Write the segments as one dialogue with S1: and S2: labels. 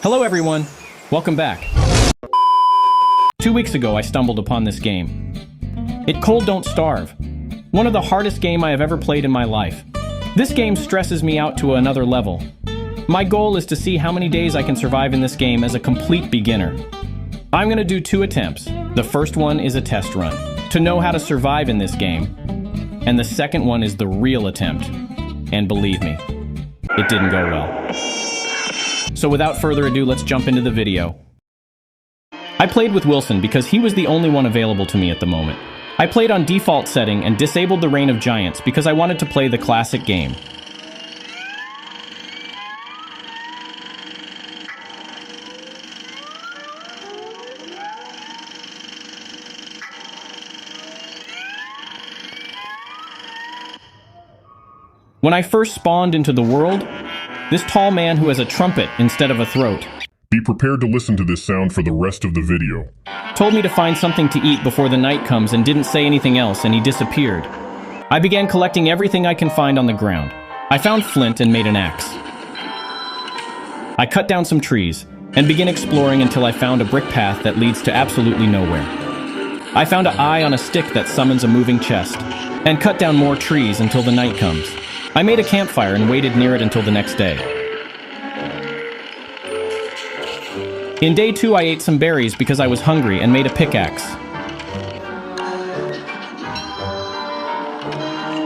S1: Hello everyone, welcome back. 2 weeks ago I stumbled upon this game. It Cold Don't Starve. One of the hardest games I have ever played in my life. This game stresses me out to another level. My goal is to see how many days I can survive in this game as a complete beginner. I'm gonna do 2 attempts. The first one is a test run, to know how to survive in this game. And the second one is the real attempt. And believe me, it didn't go well. So without further ado, let's jump into the video. I played with Wilson because he was the only one available to me at the moment. I played on default setting and disabled the Reign of Giants because I wanted to play the classic game. When I first spawned into the world, this tall man who has a trumpet instead of a throat
S2: Be prepared to listen to this sound for the rest of the video.
S1: told me to find something to eat before the night comes and didn't say anything else, and he disappeared. I began collecting everything I can find on the ground. I found flint and made an axe. I cut down some trees and began exploring until I found a brick path that leads to absolutely nowhere. I found an eye on a stick that summons a moving chest and cut down more trees until the night comes. I made a campfire and waited near it until the next day. In day 2, I ate some berries because I was hungry and made a pickaxe.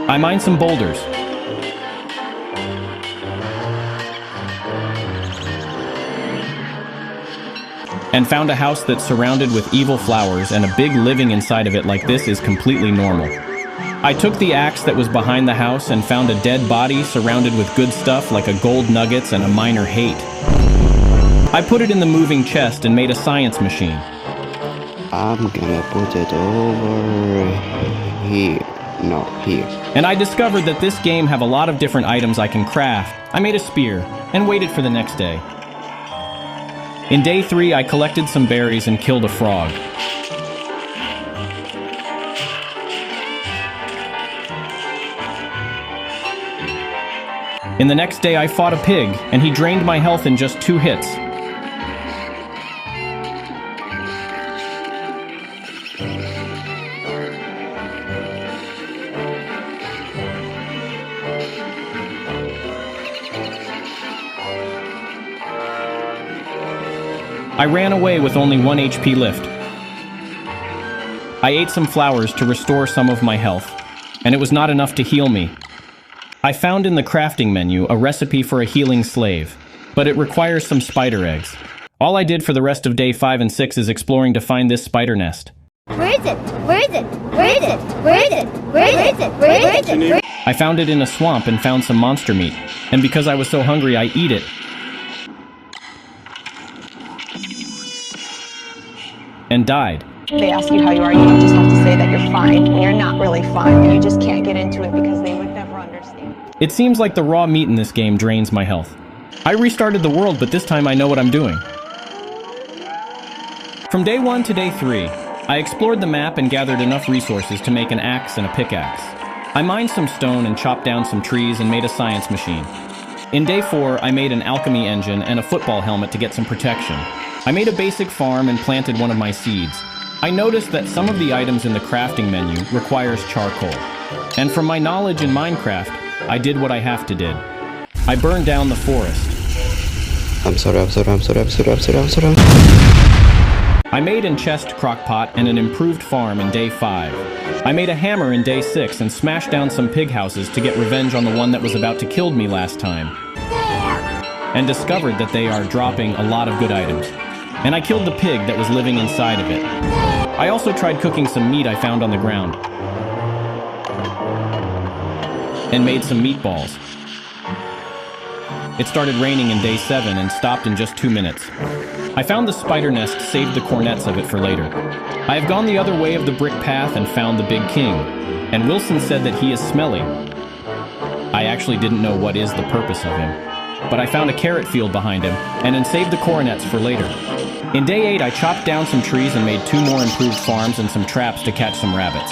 S1: I mined some boulders. And found a house that's surrounded with evil flowers, and a big living inside of it like this is completely normal. I took the axe that was behind the house and found a dead body surrounded with good stuff like a gold nuggets and a minor hate. I put it in the moving chest and made a science machine.
S3: I'm gonna put it over here. No, here.
S1: And I discovered that this game have a lot of different items I can craft. I made a spear and waited for the next day. In day 3, I collected some berries and killed a frog. In the next day, I fought a pig, and he drained my health in just 2 hits. I ran away with only 1 HP left. I ate some flowers to restore some of my health, and it was not enough to heal me. I found in the crafting menu a recipe for a healing slave, but it requires some spider eggs. All I did for the rest of day 5 and 6 is exploring to find this spider nest.
S4: Where is it? Where is it? Where is it? Where is it? Where is it? Where is it?
S1: I found it in a swamp and found some monster meat, and because I was so hungry, I eat it. And died.
S5: They ask you how you are, you just have to say that you're fine when you're not really fine, and you just can't get into it because they would never understand.
S1: It seems like the raw meat in this game drains my health. I restarted the world, but this time I know what I'm doing. From day 1 to day 3, I explored the map and gathered enough resources to make an axe and a pickaxe. I mined some stone and chopped down some trees and made a science machine. In day 4, I made an alchemy engine and a football helmet to get some protection. I made a basic farm and planted one of my seeds. I noticed that some of the items in the crafting menu requires charcoal. And from my knowledge in Minecraft, I did what I have to did. I burned down the forest.
S3: I'm sorry.
S1: I made an chest crockpot and an improved farm in day 5. I made a hammer in day 6 and smashed down some pig houses to get revenge on the one that was about to kill me last time. And discovered that they are dropping a lot of good items. And I killed the pig that was living inside of it. I also tried cooking some meat I found on the ground. And made some meatballs. It started raining in day 7 and stopped in just 2 minutes. I found the spider nest, saved the cornets of it for later. I have gone the other way of the brick path and found the big king. And Wilson said that he is smelly. I actually didn't know what is the purpose of him. But I found a carrot field behind him, and then saved the coronets for later. In day 8, I chopped down some trees and made 2 more improved farms and some traps to catch some rabbits.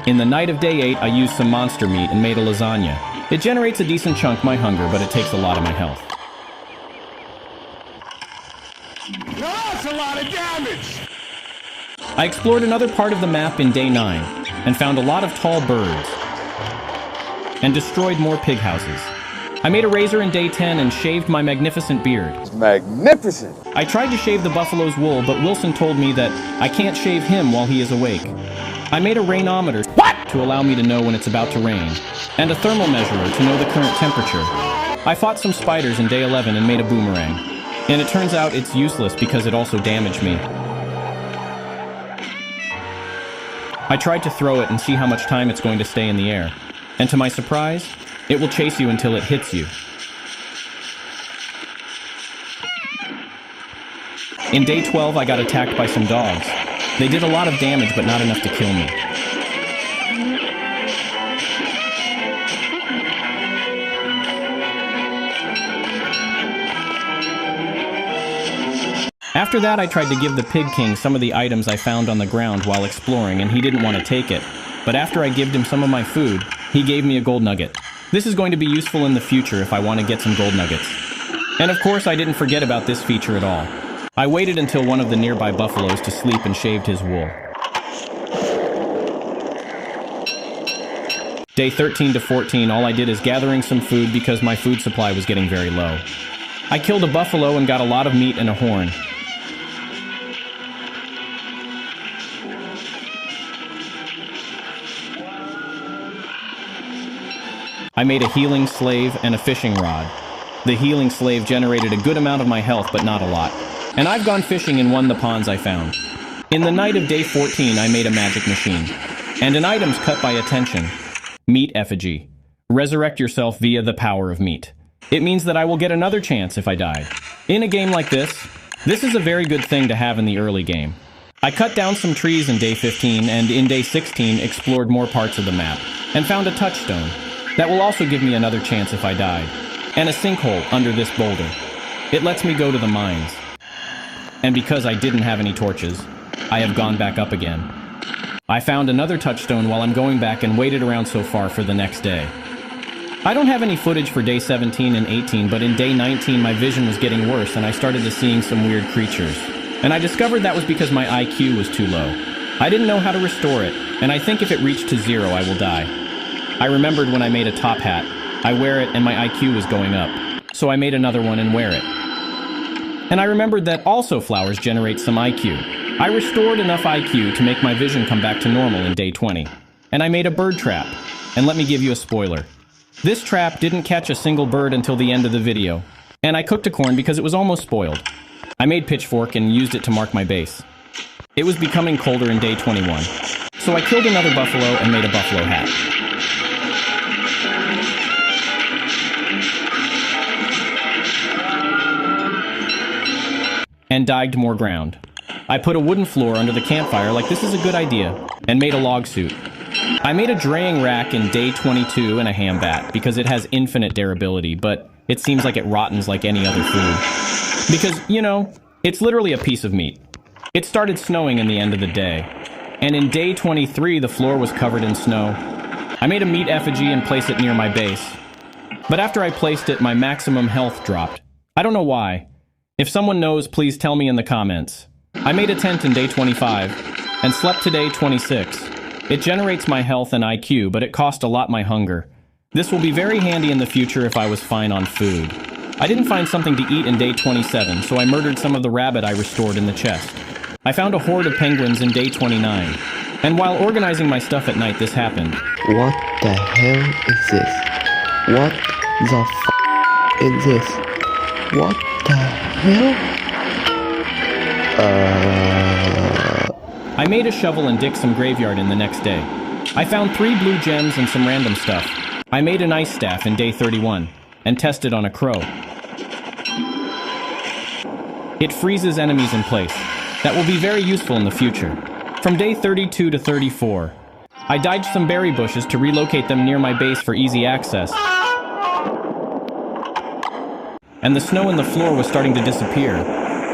S1: In the night of day 8, I used some monster meat and made a lasagna. It generates a decent chunk of my hunger, but it takes a lot of my health.
S6: a lot of damage!
S1: I explored another part of the map in day 9 and found a lot of tall birds and destroyed more pig houses. I made a razor in day 10 and shaved my magnificent beard.
S6: Magnificent!
S1: I tried to shave the buffalo's wool, but Wilson told me that I can't shave him while he is awake. I made a rainometer to allow me to know when it's about to rain, and a thermal measurer to know the current temperature. I fought some spiders in day 11 and made a boomerang, and it turns out it's useless because it also damaged me. I tried to throw it and see how much time it's going to stay in the air, and to my surprise, it will chase you until it hits you. In day 12, I got attacked by some dogs. They did a lot of damage, but not enough to kill me. After that, I tried to give the Pig King some of the items I found on the ground while exploring, and he didn't want to take it. But after I gave him some of my food, he gave me a gold nugget. This is going to be useful in the future if I want to get some gold nuggets. And of course, I didn't forget about this feature at all. I waited until one of the nearby buffaloes to sleep and shaved his wool. Day 13 to 14, all I did is gathering some food because my food supply was getting very low. I killed a buffalo and got a lot of meat and a horn. I made a healing slave and a fishing rod. The healing slave generated a good amount of my health, but not a lot. And I've gone fishing and won the ponds I found. In the night of day 14, I made a magic machine. And an item's cut by attention. Meat effigy. Resurrect yourself via the power of meat. It means that I will get another chance if I died. In a game like this is a very good thing to have in the early game. I cut down some trees in day 15 and in day 16 explored more parts of the map and found a touchstone. That will also give me another chance if I died. And a sinkhole under this boulder. It lets me go to the mines. And because I didn't have any torches, I have gone back up again. I found another touchstone while I'm going back and waited around so far for the next day. I don't have any footage for day 17 and 18, but in day 19 my vision was getting worse and I started to seeing some weird creatures. And I discovered that was because my IQ was too low. I didn't know how to restore it, and I think if it reached to 0 I will die. I remembered when I made a top hat. I wear it and my IQ was going up. So I made another one and wear it. And I remembered that also flowers generate some IQ. I restored enough IQ to make my vision come back to normal in day 20. And I made a bird trap. And let me give you a spoiler. This trap didn't catch a single bird until the end of the video. And I cooked a corn because it was almost spoiled. I made pitchfork and used it to mark my base. It was becoming colder in day 21. So I killed another buffalo and made a buffalo hat. And digged more ground. I put a wooden floor under the campfire like this is a good idea, and made a log suit. I made a draying rack in day 22 and a ham bat because it has infinite durability, but it seems like it rottens like any other food. Because, you know, it's literally a piece of meat. It started snowing in the end of the day, and in day 23 the floor was covered in snow. I made a meat effigy and placed it near my base. But after I placed it, my maximum health dropped. I don't know why. If someone knows, please tell me in the comments. I made a tent in day 25 and slept to day 26. It generates my health and IQ, but it cost a lot my hunger. This will be very handy in the future if I was fine on food. I didn't find something to eat in day 27, so I murdered some of the rabbit I restored in the chest. I found a horde of penguins in day 29. And while organizing my stuff at night, this happened.
S3: What the hell is this? What the f is this? What the hell?
S1: I made a shovel and digged some graveyard in the next day. I found 3 blue gems and some random stuff. I made an ice staff in day 31 and tested on a crow. It freezes enemies in place. That will be very useful in the future. From day 32 to 34, I dyed some berry bushes to relocate them near my base for easy access. And the snow in the floor was starting to disappear.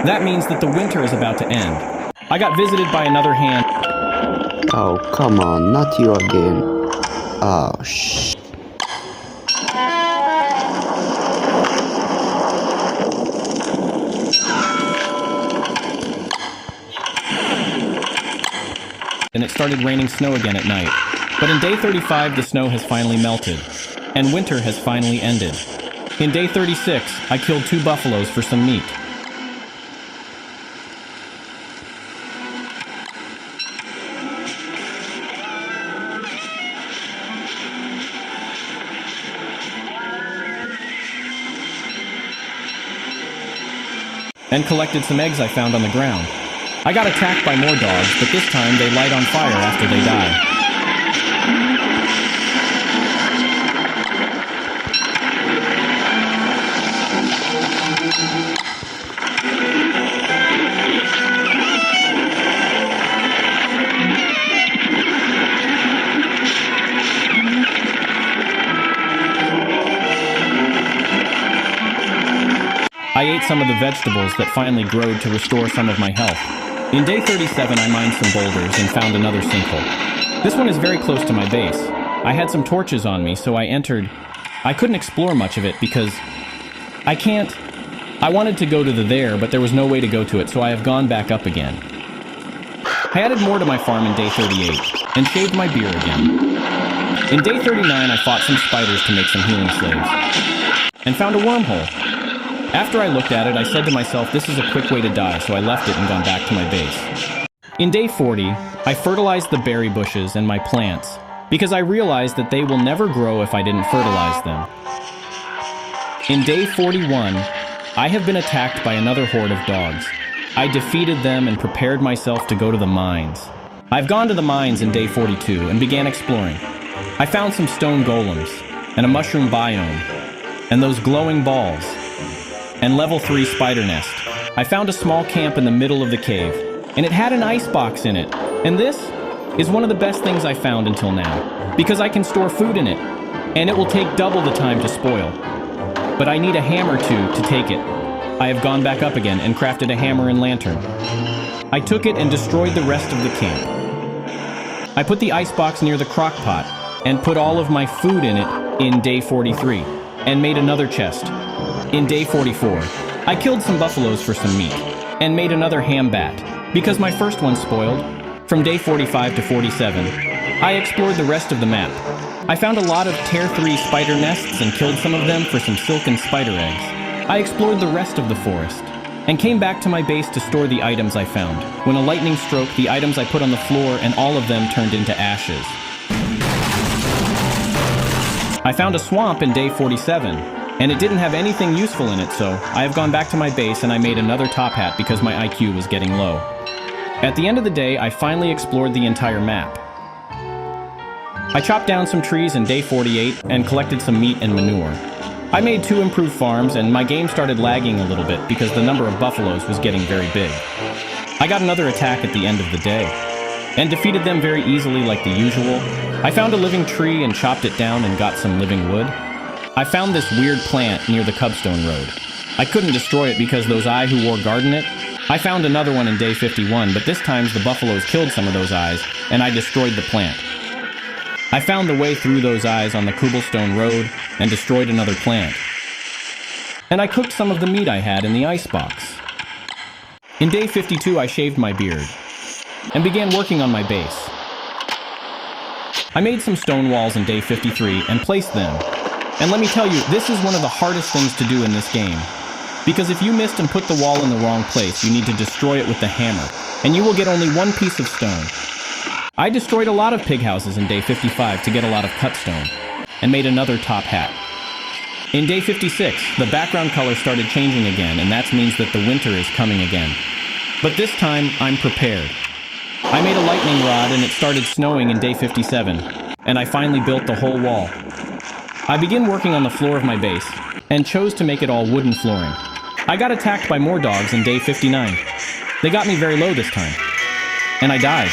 S1: That means that the winter is about to end. I got visited by another hand.
S3: Oh, come on, not you again. Oh, shh.
S1: started raining snow again at night. But in day 35, the snow has finally melted, and winter has finally ended. In day 36, I killed 2 buffaloes for some meat. And collected some eggs I found on the ground. I got attacked by more dogs, but this time they light on fire after they die. I ate some of the vegetables that finally growed to restore some of my health. In day 37, I mined some boulders and found another sinkhole. This one is very close to my base. I had some torches on me, so I entered. I couldn't explore much of it because I wanted to go to the there, but there was no way to go to it, so I have gone back up again. I added more to my farm in day 38 and shaved my beard again. In day 39, I fought some spiders to make some healing slaves and found a wormhole. After I looked at it, I said to myself, this is a quick way to die, so I left it and gone back to my base. In day 40, I fertilized the berry bushes and my plants, because I realized that they will never grow if I didn't fertilize them. In day 41, I have been attacked by another horde of dogs. I defeated them and prepared myself to go to the mines. I've gone to the mines in day 42 and began exploring. I found some stone golems, and a mushroom biome, and those glowing balls, and level 3 spider nest. I found a small camp in the middle of the cave, and it had an ice box in it. And this is one of the best things I found until now, because I can store food in it, and it will take double the time to spoil. But I need a hammer to take it. I have gone back up again and crafted a hammer and lantern. I took it and destroyed the rest of the camp. I put the icebox near the crock pot and put all of my food in it in day 43 and made another chest. In day 44, I killed some buffaloes for some meat and made another ham bat because my first one spoiled. From day 45 to 47, I explored the rest of the map. I found a lot of Tier 3 spider nests and killed some of them for some silken spider eggs. I explored the rest of the forest and came back to my base to store the items I found. When a lightning struck, the items I put on the floor and all of them turned into ashes. I found a swamp in day 47, and it didn't have anything useful in it, so I have gone back to my base and I made another top hat because my IQ was getting low. At the end of the day, I finally explored the entire map. I chopped down some trees in day 48 and collected some meat and manure. I made 2 improved farms, and my game started lagging a little bit because the number of buffaloes was getting very big. I got another attack at the end of the day and defeated them very easily like the usual. I found a living tree and chopped it down and got some living wood. I found this weird plant near the Cubstone Road. I couldn't destroy it because those eye who wore garden it. I found another one in day 51, but this time the buffaloes killed some of those eyes, and I destroyed the plant. I found the way through those eyes on the Cobblestone Road and destroyed another plant. And I cooked some of the meat I had in the icebox. In day 52, I shaved my beard and began working on my base. I made some stone walls in day 53 and placed them. And let me tell you, this is one of the hardest things to do in this game. Because if you missed and put the wall in the wrong place, you need to destroy it with the hammer, and you will get only one piece of stone. I destroyed a lot of pig houses in day 55 to get a lot of cut stone, and made another top hat. In day 56, the background color started changing again, and that means that the winter is coming again. But this time, I'm prepared. I made a lightning rod and it started snowing in day 57, and I finally built the whole wall. I began working on the floor of my base, and chose to make it all wooden flooring. I got attacked by more dogs in day 59. They got me very low this time, and I died.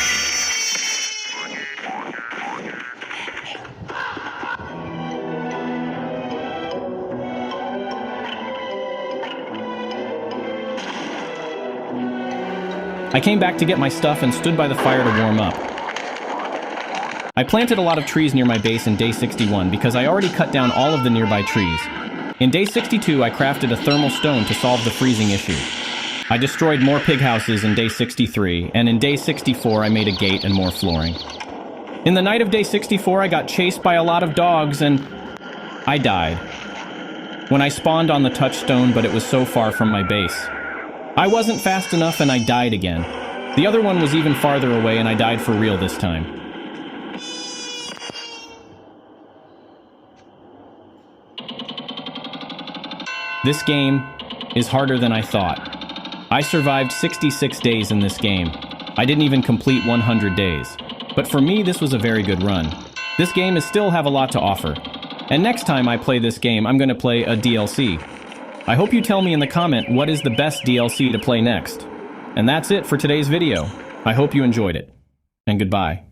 S1: I came back to get my stuff and stood by the fire to warm up. I planted a lot of trees near my base in day 61 because I already cut down all of the nearby trees. In day 62, I crafted a thermal stone to solve the freezing issue. I destroyed more pig houses in day 63, and in day 64 I made a gate and more flooring. In the night of day 64 I got chased by a lot of dogs and I died. When I spawned on the touchstone, but it was so far from my base. I wasn't fast enough and I died again. The other one was even farther away and I died for real this time. This game is harder than I thought. I survived 66 days in this game. I didn't even complete 100 days. But for me, this was a very good run. This game is still have a lot to offer. And next time I play this game, I'm going to play a DLC. I hope you tell me in the comment what is the best DLC to play next. And that's it for today's video. I hope you enjoyed it. And goodbye.